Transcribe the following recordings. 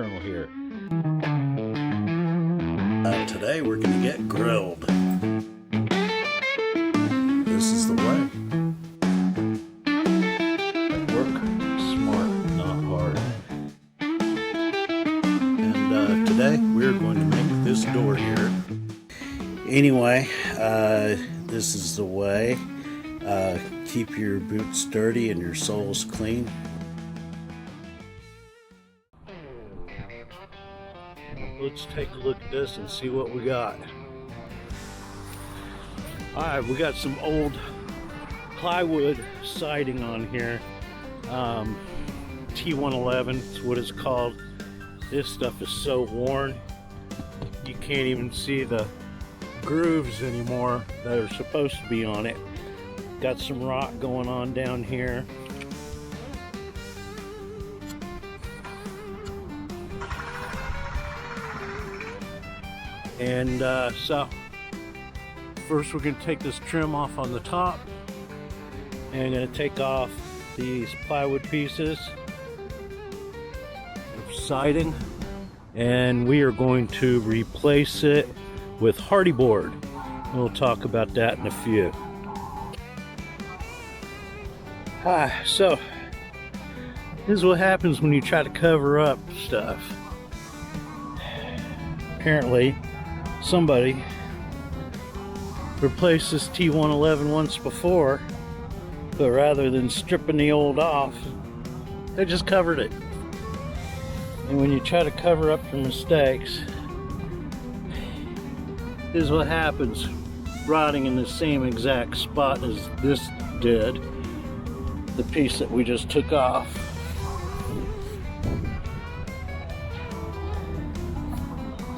Colonel here. Today we're going to get grilled. This is the way. Work smart, not hard. And today we're going to make this door here. Anyway, this is the way. Keep your boots dirty and your soles clean. Let's take a look at this and see what we got. Alright, we got some old plywood siding on here. T111 is what it's called. This stuff is so worn you can't even see the grooves anymore that are supposed to be on it. Got some rot going on down here. And so first we're going to take this trim off on the top, and I'm going to take off these plywood pieces of siding, and we are going to replace it with Hardie Board. We'll talk about that in a few. So this is what happens when you try to cover up stuff. Apparently somebody replaced this T111 once before, but rather than stripping the old off, they just covered it. And when you try to cover up your mistakes, this is what happens. Rotting in the same exact spot as this did, the piece that we just took off.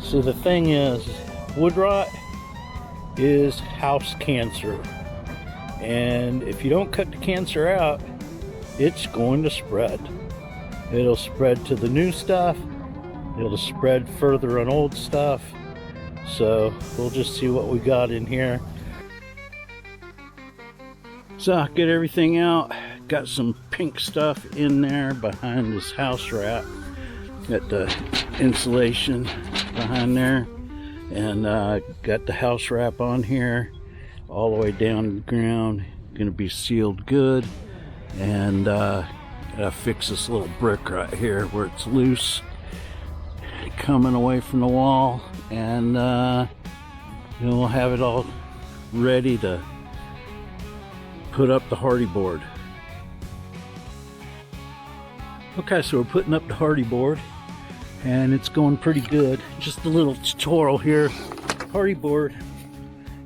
So the thing is, wood rot is house cancer, and if you don't cut the cancer out, it's going to spread. It'll spread to the new stuff, it'll spread further on old stuff. So we'll just see what we got in here. So get everything out. Got some pink stuff in there behind this house wrap. Got the insulation behind there, and got the house wrap on here all the way down to the ground. Gonna be sealed good, and gotta fix this little brick right here where it's loose coming away from the wall, and we'll have it all ready to put up the Hardie Board. Okay, so we're putting up the Hardie Board, and it's going pretty good. Just a little tutorial here. Hardie Board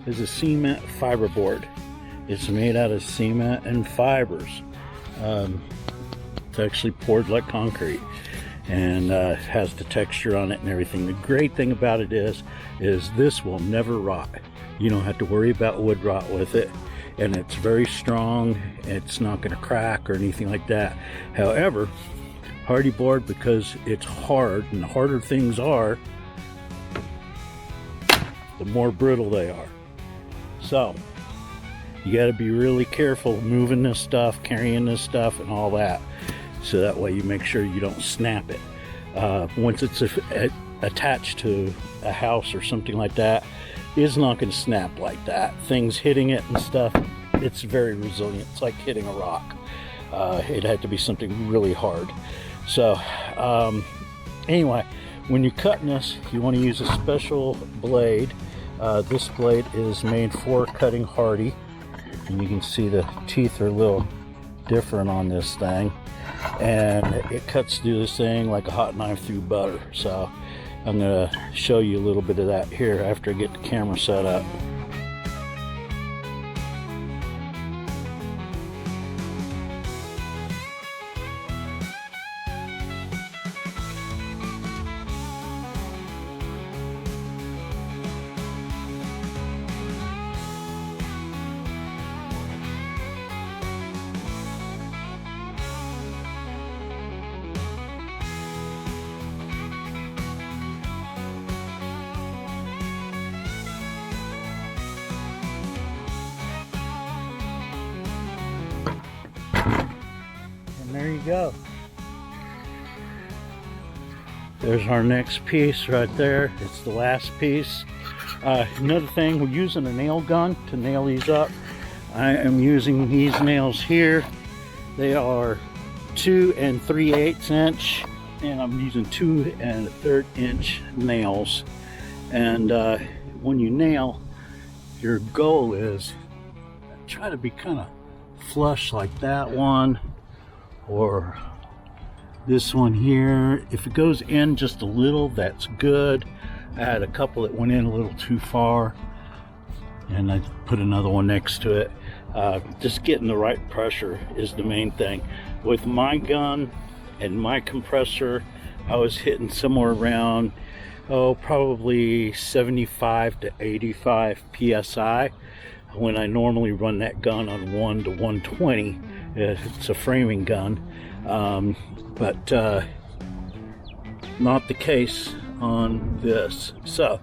is a cement fiber board. It's made out of cement and fibers. It's actually poured like concrete, and has the texture on it and everything. The great thing about it is this will never rot. You don't have to worry about wood rot with it, and it's very strong. It's not going to crack or anything like that. However, Hardie Board, because it's hard, and the harder things are, the more brittle they are. So you got to be really careful moving this stuff, carrying this stuff, and all that, so that way you make sure you don't snap it. Once it's attached to a house or something like that, it's not going to snap like that. Things hitting it and stuff, it's very resilient. It's like hitting a rock. It had to be something really hard. So anyway, when you're cutting this, you want to use a special blade. This blade is made for cutting Hardie, and you can see the teeth are a little different on this thing, and it cuts through this thing like a hot knife through butter. So I'm going to show you a little bit of that here after I get the camera set up. And there you go. There's our next piece right there. It's the last piece. Another thing, we're using a nail gun to nail these up. I am using these nails here. They are 2 3/8 inch, and I'm using 2 1/3 inch nails. And when you nail, your goal is try to be kind of flush like that one, or this one here. If it goes in just a little, that's good. I had a couple that went in a little too far, and I put another one next to it. Just getting the right pressure is the main thing. With my gun and my compressor, I was hitting somewhere around, probably 75 to 85 psi when I normally run that gun on 1 to 120. It's a framing gun, but not the case on this. So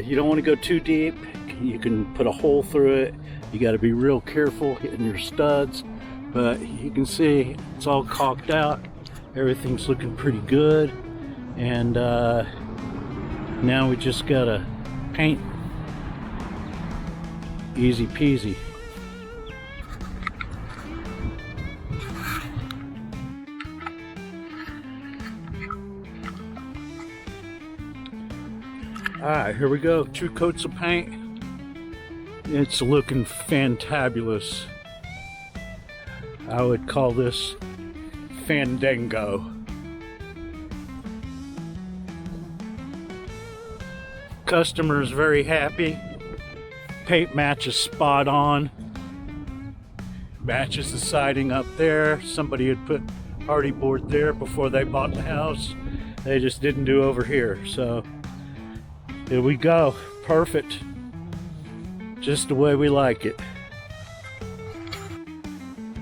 you don't want to go too deep. You can put a hole through it. You got to be real careful hitting your studs, but you can see it's all caulked out. Everything's looking pretty good, and now we just gotta paint. Easy peasy. Alright, here we go. 2 coats of paint. It's looking fantabulous. I would call this Fandango. Customer is very happy. Paint matches spot on. Matches the siding up there. Somebody had put Hardie Board there before they bought the house. They just didn't do over here. So here we go. Perfect. Just the way we like it.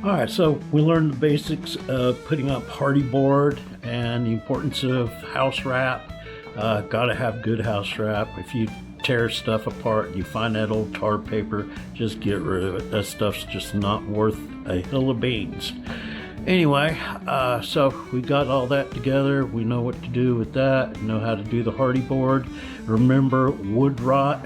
Alright, so we learned the basics of putting up Hardie Board and the importance of house wrap. Gotta have good house wrap. If you tear stuff apart and you find that old tar paper, just get rid of it. That stuff's just not worth a hill of beans. Anyway, so we got all that together. We know what to do with that, know how to do the Hardie Board. Remember, wood rot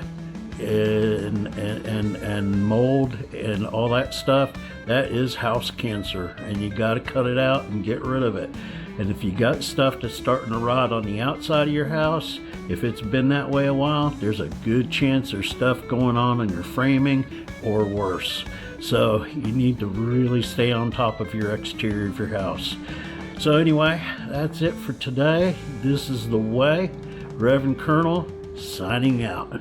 and mold and all that stuff, that is house cancer, and you got to cut it out and get rid of it. And if you got stuff that's starting to rot on the outside of your house, if it's been that way a while, there's a good chance there's stuff going on in your framing or worse. So you need to really stay on top of your exterior of your house. So anyway, that's it for today. This is The Way. Reverend Colonel signing out.